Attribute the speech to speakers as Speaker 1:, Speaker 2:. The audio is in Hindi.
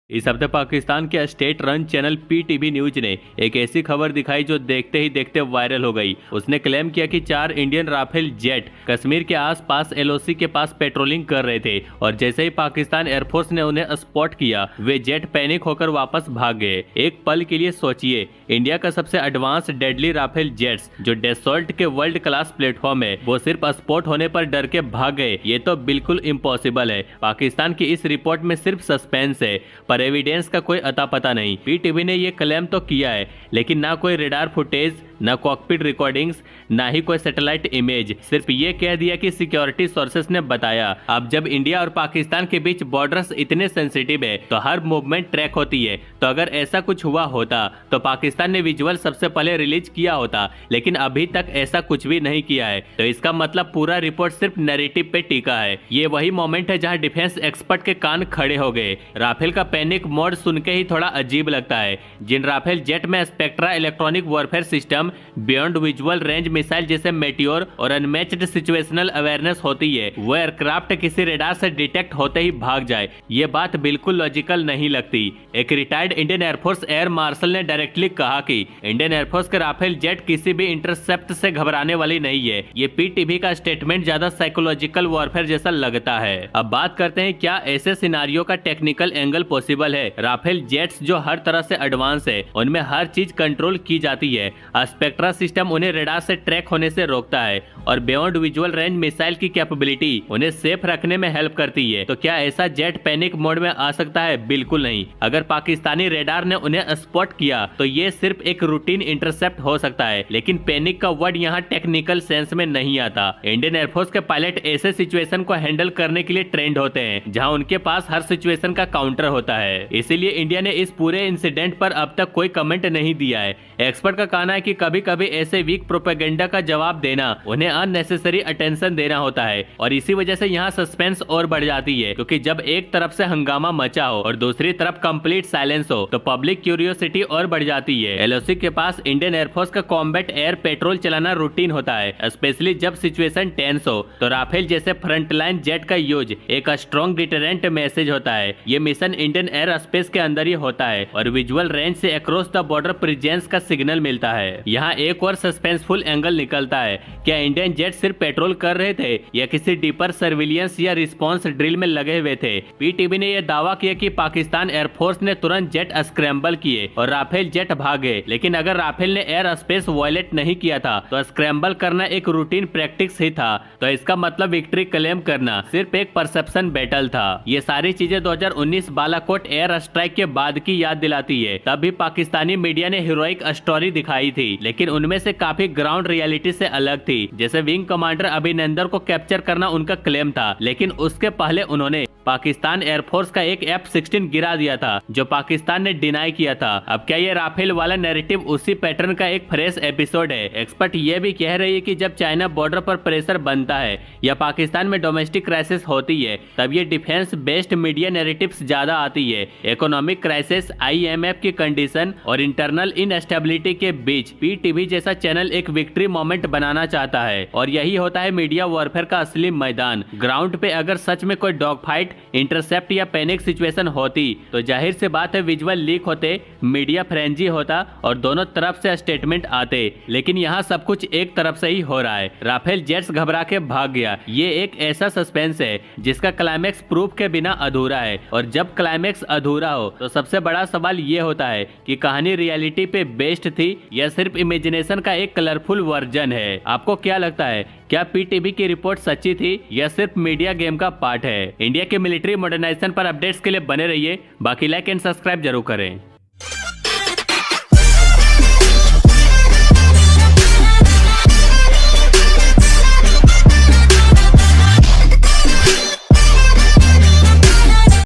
Speaker 1: इस हफ्ते पाकिस्तान के state run channel PTV news ने एक ऐसी खबर दिखाई जो देखते ही देखते वायरल हो गई। उसने क्लेम किया कि 4 इंडियन राफेल जेट कश्मीर के आसपास एलओसी के पास पेट्रोलिंग कर रहे थे और जैसे ही पाकिस्तान एयरफोर्स ने उन्हें स्पॉट किया, वे जेट पैनिक होकर वापस भाग गए। एक पल के लिए सोचिए, इंडिया का सबसे एडवांस डेडली राफेल जेट्स जो डेसॉल्ट के वर्ल्ड क्लास प्लेटफॉर्म है, वो सिर्फ स्पॉट होने पर डर के भाग गए। ये तो बिल्कुल इम्पॉसिबल है। पाकिस्तान की इस रिपोर्ट में सिर्फ सस्पेंस है, पर एविडेंस का कोई अता पता नहीं। पीटीवी ने ये क्लेम तो किया है, लेकिन ना कोई रेडार फुटेज, ना कॉकपिट रिकॉर्डिंग्स, ना ही कोई सैटेलाइट इमेज। सिर्फ ये कह दिया कि सिक्योरिटी सोर्सेस ने बताया। अब जब इंडिया और पाकिस्तान के बीच बॉर्डर्स इतने सेंसिटिव है तो हर मूवमेंट ट्रैक होती है, तो अगर ऐसा कुछ हुआ होता तो पाकिस्तान ने विजुअल सबसे पहले रिलीज किया होता, लेकिन अभी तक ऐसा कुछ भी नहीं किया है। तो इसका मतलब पूरा रिपोर्ट सिर्फ नैरेटिव पे टिका है। ये वही मोमेंट है जहां डिफेंस एक्सपर्ट के कान खड़े हो गए। राफेल का पैनिक मोड सुन के ही थोड़ा अजीब लगता है। जिन राफेल जेट में spectra electronic warfare system, beyond visual range missile जैसे मेटियोर और अनमैच्ड सिचुएशनल अवेयरनेस होती है, वो एयरक्राफ्ट किसी रेडार से डिटेक्ट होते ही भाग जाए, ये बात बिल्कुल लॉजिकल नहीं लगती। एक retired Indian air force air marshal ने डायरेक्टली कहा कि इंडियन एयरफोर्स के राफेल जेट किसी भी इंटरसेप्ट से घबराने वाली नहीं है। ये पीटीवी का स्टेटमेंट ज्यादा साइकोलॉजिकल वॉरफेयर जैसा लगता है। अब बात करते हैं, क्या ऐसे सिनारियो का टेक्निकल एंगल पॉसिबल है। राफेल जेट्स जो हर तरह से एडवांस है, उनमें हर चीज कंट्रोल की जाती है। स्पेक्ट्रा सिस्टम उन्हें रेडार से ट्रैक होने से रोकता है और बियॉन्ड विजुअल रेंज मिसाइल की कैपेबिलिटी उन्हें सेफ रखने में हेल्प करती है। तो क्या ऐसा जेट पैनिक मोड में आ सकता है? बिल्कुल नहीं। अगर पाकिस्तानी रेडार ने उन्हें स्पॉट किया तो ये सिर्फ एक रूटीन इंटरसेप्ट हो सकता है, लेकिन पैनिक का वर्ड यहाँ टेक्निकल सेंस में नहीं आता। इंडियन एयरफोर्स के पायलट ऐसे सिचुएशन को हैंडल करने के लिए ट्रेंड होते हैं जहाँ उनके पास हर सिचुएशन का काउंटर होता है। इसीलिए इंडिया ने इस पूरे इंसिडेंट पर अब तक कोई कमेंट नहीं दिया है। एक्सपर्ट का कहना है कि कभी कभी ऐसे वीक प्रोपेगेंडा का जवाब देना उन्हें अननेसेसरी अटेंशन देना होता है, और इसी वजह से यहाँ सस्पेंस और बढ़ जाती है, क्योंकि जब एक तरफ से हंगामा मचा हो और दूसरी तरफ कंप्लीट साइलेंस हो तो पब्लिक क्यूरियोसिटी और बढ़ जाती है। एलओसी के पास इंडियन एयरफोर्स का कॉम्बैट एयर पेट्रोल चलाना रूटीन होता है, स्पेशली जब सिचुएशन टेंस हो। तो राफेल जैसे फ्रंटलाइन जेट का यूज एक स्ट्रॉन्ग डिटरेंट मैसेज होता है। ये मिशन इंडियन एयर स्पेस के अंदर ही होता है और विजुअल रेंज से अक्रॉस द बॉर्डर प्रेजेंस का सिग्नल मिलता है। यहाँ एक और सस्पेंसफुल एंगल निकलता है। क्या इंडियन जेट सिर्फ पेट्रोल कर रहे थे या किसी डीपर सर्विलियंस या रिस्पांस ड्रिल में लगे हुए थे? पीटीवी ने यह दावा किया कि पाकिस्तान एयरफोर्स ने तुरंत जेट स्क्रैम्बल किए और राफेल जेट भागे, लेकिन अगर राफेल ने एयर स्पेस वायलेट नहीं किया था तो स्क्रैम्बल करना एक रूटीन प्रैक्टिस ही था। तो इसका मतलब विक्ट्री क्लेम करना सिर्फ एक परसेप्शन बैटल था। ये सारी चीजें 2019 बालाकोट एयर स्ट्राइक के बाद की याद दिलाती है। तब भी पाकिस्तानी मीडिया ने हीरोइक स्टोरी दिखाई थी, लेकिन उनमें से काफी ग्राउंड रियलिटी से अलग थी। जैसे विंग कमांडर अभिनंदन को कैप्चर करना उनका क्लेम था, लेकिन उसके पहले उन्होंने पाकिस्तान एयरफोर्स का एक F-16 गिरा दिया था जो पाकिस्तान ने डिनाई किया था। अब क्या ये राफेल वाला नैरेटिव उसी पैटर्न का एक फ्रेश एपिसोड है? एक्सपर्ट ये भी कह रही है कि जब चाइना बॉर्डर पर प्रेशर बनता है या पाकिस्तान में डोमेस्टिक क्राइसिस होती है, तब ये डिफेंस बेस्ड मीडिया नैरेटिव्स ज्यादा आती है। इकोनॉमिक क्राइसिस, IMF की कंडीशन और इंटरनल इनस्टेबिलिटी के बीच पीटीवी जैसा चैनल एक विक्ट्री मोमेंट बनाना चाहता है, और यही होता है मीडिया वॉरफेयर का असली मैदान। ग्राउंड पे अगर सच में कोई डॉग फाइट, इंटरसेप्ट या पैनिक सिचुएशन होती तो जाहिर से बात है विजुअल लीक होते, मीडिया फ्रेंजी होता और दोनों तरफ से स्टेटमेंट आते, लेकिन यहाँ सब कुछ एक तरफ से ही हो रहा है। राफेल जेट्स घबरा के भाग गया, ये एक ऐसा सस्पेंस है जिसका क्लाइमेक्स प्रूफ के बिना अधूरा है, और जब क्लाइमेक्स अधूरा हो तो सबसे बड़ा सवाल ये होता है कि कहानी रियलिटी पे बेस्ड थी या सिर्फ इमेजिनेशन का एक कलरफुल वर्जन है। आपको क्या लगता है, क्या पीटीवी की रिपोर्ट सच्ची थी या सिर्फ मीडिया गेम का पार्ट है? इंडिया के मिलिट्री मॉडर्नाइजेशन पर अपडेट्स के लिए बने रहिए। बाकी लाइक एंड सब्सक्राइब जरूर करें।